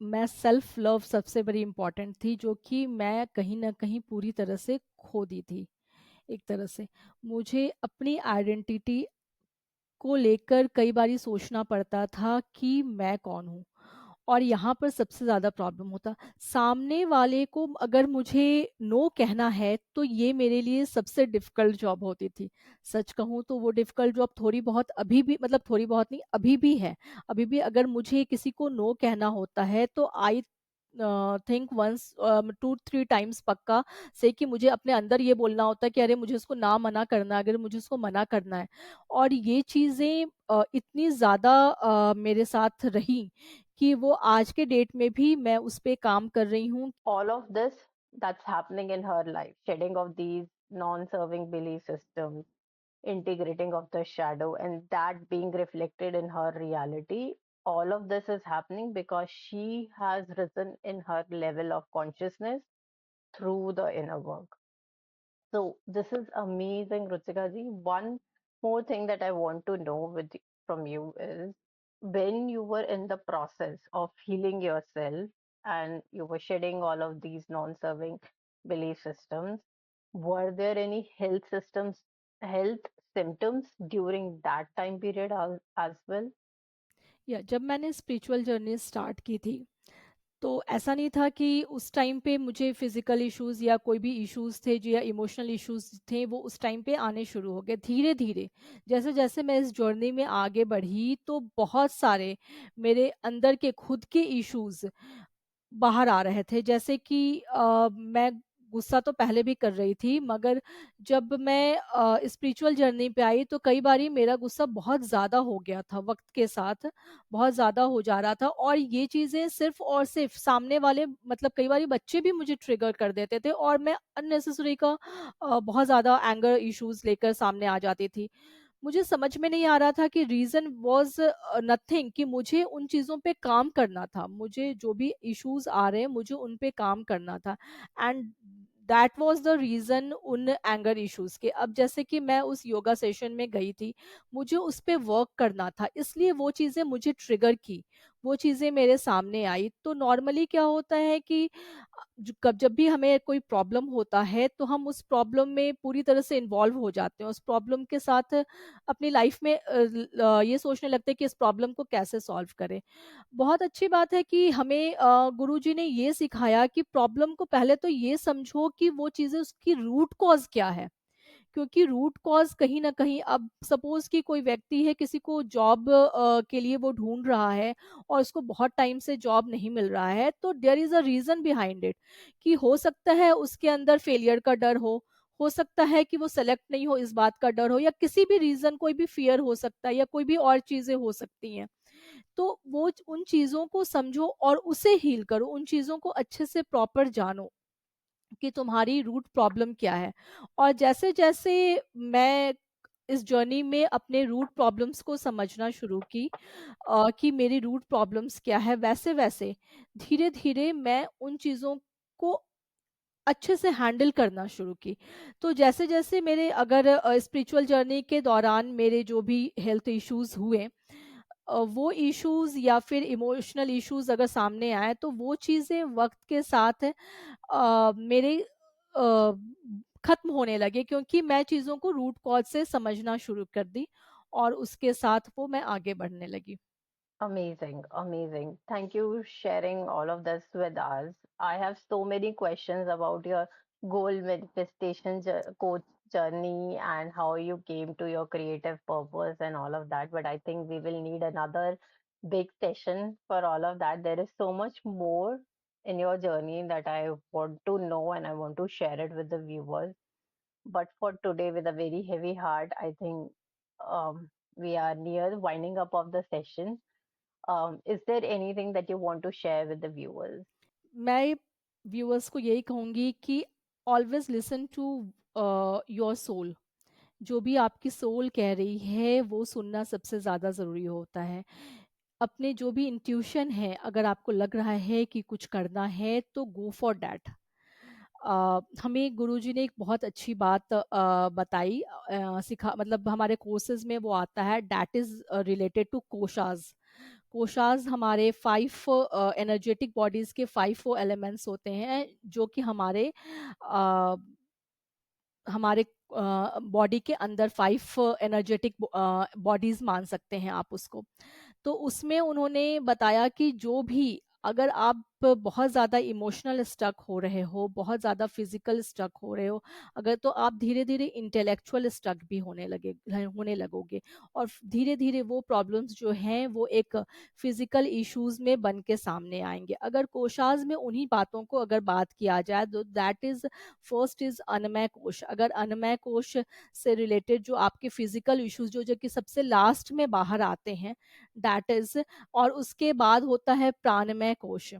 मैं सेल्फ लव सबसे बड़ी इम्पोर्टेंट थी, जो कि मैं कहीं न कहीं पूरी तरह से खो दी थी, एक तरह से। मुझे अपनी आइडेंटिटी को लेकर कई बारी सोचना पड़ता था कि मैं कौन हूँ? और यहाँ पर सबसे ज़्यादा प्रॉब्लम होता, सामने वाले को अगर मुझे नो कहना है, तो ये मेरे लिए सबसे डिफ़िकल्ट जॉब होती थी। सच कहूँ तो वो डिफ़िकल्ट जॉब थोड़ी बहुत अभी भी, मतलब थोड़ी बहुत नहीं, अभी भी है। अभी भी अगर मुझे किसी को नो कहना होता है, तो आई थिंक वन्स 2-3 टाइम्स पक्का से कि मुझे अपने अंदर ये बोलना होता है कि अरे मुझे उसको ना मना करना है, अगर मुझे उसको मना करना है। और ये चीज़ें इतनी ज़्यादा मेरे साथ रहीं कि वो आज के डेट में भी मैं उस पे काम कर रही हूँ। All of this that's happening in her life, shedding of these non-serving belief systems, integrating of the shadow, and that being reflected in her reality. All of this is happening because she has risen in her level of consciousness through the inner work. So this is amazing, Ruchika ji. One more thing that I want to know from you is when you were in the process of healing yourself and you were shedding all of these non-serving belief systems, were there any health symptoms during that time period as well? या जब मैंने spiritual journey start की थी, तो ऐसा नहीं था कि उस टाइम पे मुझे फिज़िकल इश्यूज़ या कोई भी इश्यूज़ थे, जो या इमोशनल इश्यूज़ थे, वो उस टाइम पे आने शुरू हो गए धीरे-धीरे। जैसे-जैसे मैं इस जर्नी में आगे बढ़ी, तो बहुत सारे मेरे अंदर के खुद के इश्यूज़ बाहर आ रहे थे। जैसे कि मैं गुस्सा तो पहले भी कर रही थी, मगर जब मैं स्पिरिचुअल जर्नी पे आई, तो कई बारी मेरा गुस्सा बहुत ज़्यादा हो गया था, वक़्त के साथ बहुत ज़्यादा हो जा रहा था, और ये चीज़ें सिर्फ़ और सिर्फ़ सामने वाले, मतलब कई बारी बच्चे भी मुझे ट्रिगर कर देते थे, और मैं अननेसेसरी का बहुत ज़्यादा एंगर इश्यूज़ लेकर सामने आ जाती थी। मुझे समझ में नहीं आ रहा था कि रीज़न वाज़ नथिंग, कि मुझे उन चीज़ों पे काम करना था। मुझे जो भी इश्यूज़ आ रहे हैं, मुझे उन पे काम करना था, and that was the reason उन एंगर इश्यूज़ के। अब जैसे कि मैं उस योगा सेशन में गई थी, मुझे उस पे वर्क करना था, इसलिए वो चीज़ें मुझे ट्रिगर की, वो चीज़ें मेरे सामने आई। तो नॉर्मली क्या होता है कि जब भी हमें कोई प्रॉब्लम होता है, तो हम उस प्रॉब्लम में पूरी तरह से इन्वॉल्व हो जाते हैं। उस प्रॉब्लम के साथ अपनी लाइफ में ये सोचने लगते हैं कि इस प्रॉब्लम को कैसे सॉल्व करें। बहुत अच्छी बात है कि हमें गुरुजी ने ये सिखाया कि प्रॉब्लम को पहले तो ये समझो कि वो चीज़ें, उसकी रूट कॉज़ क्या है। क्योंकि रूट कॉज़ कहीं न कहीं, अब सपोज़ कि कोई व्यक्ति है, किसी को जॉब के लिए वो ढूँढ रहा है, और उसको बहुत टाइम से जॉब नहीं मिल रहा है, तो there is a reason behind it, कि हो सकता है उसके अंदर फेलियर का डर हो सकता है कि वो सेलेक्ट नहीं हो, इस बात का डर हो, या किसी भी रीज़न, कोई भी फ़ियर हो सकता है, या कोई भी और चीज़ें हो सकती हैं। तो उन चीज़ों को समझो और उसे हील करो, उन चीज़ों को अच्छे से प्रॉपर जानो कि तुम्हारी रूट प्रॉब्लम क्या है। और जैसे-जैसे मैं इस जर्नी में अपने रूट प्रॉब्लम्स को समझना शुरू की, कि मेरी रूट प्रॉब्लम्स क्या है, वैसे-वैसे धीरे-धीरे मैं उन चीज़ों को अच्छे से हैंडल करना शुरू की। तो जैसे-जैसे मेरे, अगर स्पिरिचुअल जर्नी के दौरान मेरे जो भी हेल्थ इश्यूज़ हुए, वो इश्यूज़ या फिर इमोशनल इश्यूज़ अगर सामने आए, तो वो चीज़ें वक़्त के साथ मेरे ख़त्म होने लगे, क्योंकि मैं चीज़ों को रूट कॉज़ से समझना शुरू कर दी, और उसके साथ वो मैं आगे बढ़ने लगी। Amazing, amazing. Thank you sharing all of this with us. I have so many questions about your goal manifestation coach journey and how you came to your creative purpose and all of that. But I think we will need another big session for all of that. There is so much more in your journey that I want to know and I want to share it with the viewers. But for today, with a very heavy heart, I think we are near winding up of the session. Is there anything that you want to share with the viewers? मैं viewers को यही कहूँगी कि always listen to your soul. जो भी आपकी soul कह रही है, वो सुनना सबसे ज़्यादा ज़रूरी होता है। अपने जो भी इंट्यूशन है, अगर आपको लग रहा है कि कुछ करना है, तो गो फॉर दैट। हमें गुरुजी ने एक बहुत अच्छी बात बताई, सिखा मतलब हमारे कोर्सेज में वो आता है, दैट इज़ रिलेटेड टू कोशास। कोशास हमारे 5 एनर्जेटिक बॉडीज़ के 5 वो एलिमेंट्स होते हैं जो कि हमारे बॉडी के अंदर 5 एनर्जेटिक बॉडीज़ मान सकते हैं आप उसको। तो उसमें उन्होंने बताया कि जो भी, अगर आप बहुत ज़्यादा इमोशनल स्टक हो रहे हो, बहुत ज़्यादा फिजिकल स्टक हो रहे हो, अगर तो आप धीरे धीरे इंटेलेक्चुअल स्टक भी होने लगोगे, और धीरे धीरे वो प्रॉब्लम्स जो हैं वो एक फिजिकल इश्यूज में बन के सामने आएंगे। अगर कोशाज में उन्हीं बातों को अगर बात किया जाए तो दैट इज, फर्स्ट इज अन्नमय कोश। अगर अन्नमय कोश से रिलेटेड जो आपके फिजिकल इश्यूज जो कि सबसे लास्ट में बाहर आते हैं, दैट इज, और उसके बाद होता है प्राणमय कोश।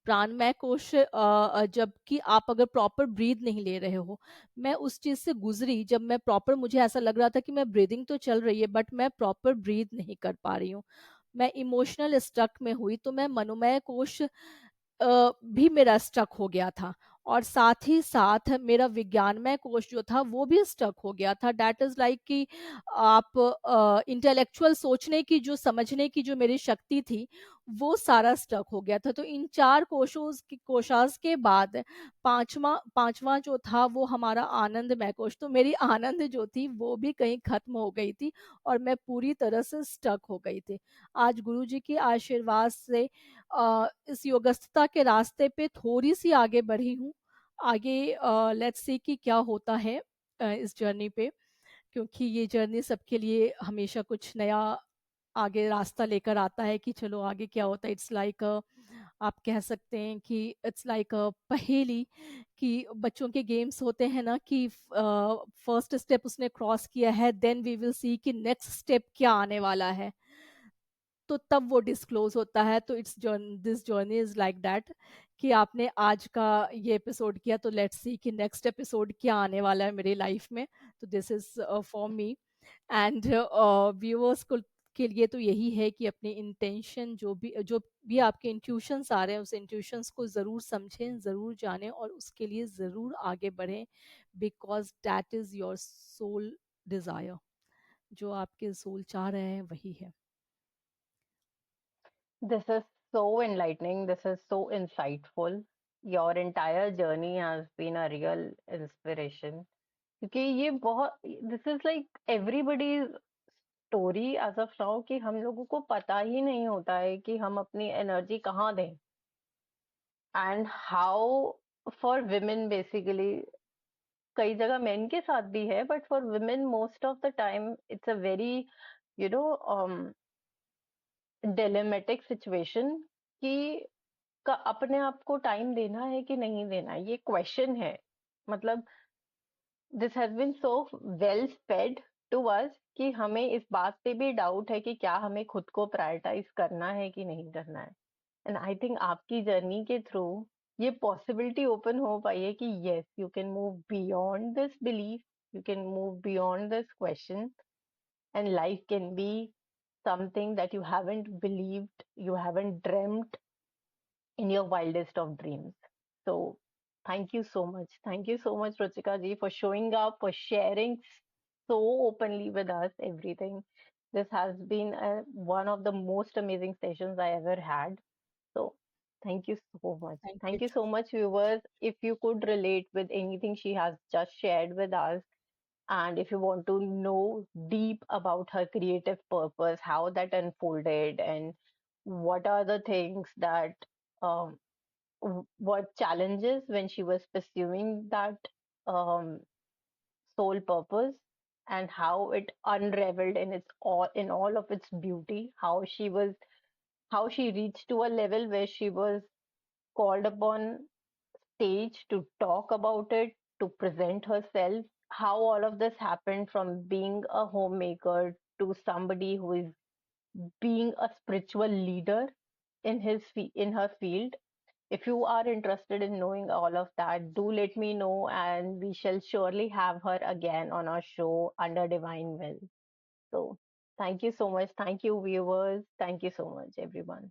प्राणमय कोश, जबकि आप अगर प्रॉपर ब्रीद नहीं ले रहे हो, मैं उस चीज से गुजरी जब मैं प्रॉपर, मुझे ऐसा लग रहा था कि मैं ब्रीदिंग तो चल रही है बट मैं प्रॉपर ब्रीद नहीं कर पा रही हूँ, मैं इमोशनल स्टक में हुई, तो मैं मनोमय कोश भी मेरा स्टक हो गया था, और साथ ही साथ मेरा विज्ञानमय कोश जो था वो भी स्टक हो गया था। दैट इज लाइक कि आप इंटेलेक्चुअल सोचने की, जो समझने की जो मेरी शक्ति थी, वो सारा स्टक हो गया था। तो इन 4 कोशास के बाद पांचवा पांचवा जो था वो हमारा आनंदमय कोश, तो मेरी आनंद जो थी वो भी कहीं खत्म हो गई थी, और मैं पूरी तरह से स्टक हो गई थी। आज गुरु जी के आशीर्वाद से इस योगस्थता के रास्ते पे थोड़ी सी आगे बढ़ी हूँ। आगे लेट्स सी कि क्या होता है इस जर्नी पे, क्योंकि ये जर्नी सबके लिए हमेशा कुछ नया आगे रास्ता लेकर आता है कि चलो आगे क्या होता है। इट्स लाइक, आप कह सकते हैं कि इट्स लाइक पहेली, कि बच्चों के गेम्स होते हैं ना, कि फर्स्ट स्टेप उसने क्रॉस किया है, देन वी विल सी कि नेक्स्ट स्टेप क्या आने वाला है, तो तब वो डिस्क्लोज होता है। तो it's this journey is like that, कि आपने आज का ये एपिसोड किया तो लेट्स सी कि नेक्स्ट एपिसोड क्या आने वाला है मेरी लाइफ में। तो this is for me, and viewers को के लिए तो यही है कि अपने इंटेंशन, जो भी आपके इंट्यूशंस आ रहे हैं, उस इंट्यूशंस को ज़रूर समझें, ज़रूर जानें, और उसके लिए ज़रूर आगे बढ़ें, because that is your soul desire. जो आपके सोल चाह रहे हैं वही है। This is so enlightening. This is so insightful. Your entire journey has been a real inspiration. क्योंकि ये बहुत, this is like everybody's story as of now, कि हम लोगों को पता ही नहीं होता है कि हम अपनी एनर्जी कहाँ दें, and how for women basically, कई जगह मेन के साथ भी है, but for women most of the time it's a very you know dilemmatic situation, कि अपने आप को टाइम देना है कि नहीं देना है, ये क्वेश्चन है। मतलब this has been so well fed to us कि हमें इस बात पे भी डाउट है कि क्या हमें खुद को प्रायोरिटाइज करना है कि नहीं करना है। एंड आई थिंक आपकी जर्नी के थ्रू ये पॉसिबिलिटी ओपन हो पाई है कि yes, you can move beyond this belief, you can move beyond this question, and life can be something that you haven't believed, you haven't dreamt in your wildest of dreams. So, thank you so much. Thank you so much, Ruchika ji, for showing up, for sharing so openly with us everything. This has been one of the most amazing sessions I ever had. So, thank you so much. Thank you. Thank you so much, viewers. If you could relate with anything she has just shared with us, and if you want to know deep about her creative purpose, how that unfolded, and what are the things that um, what challenges when she was pursuing that um, sole purpose, and how it unraveled in all of its beauty, how she reached to a level where she was called upon stage to talk about it, to present herself, how all of this happened from being a homemaker to somebody who is being a spiritual leader in her field. If you are interested in knowing all of that, do let me know, and we shall surely have her again on our show under Divine Will. So, thank you so much. Thank you, viewers. Thank you so much, everyone.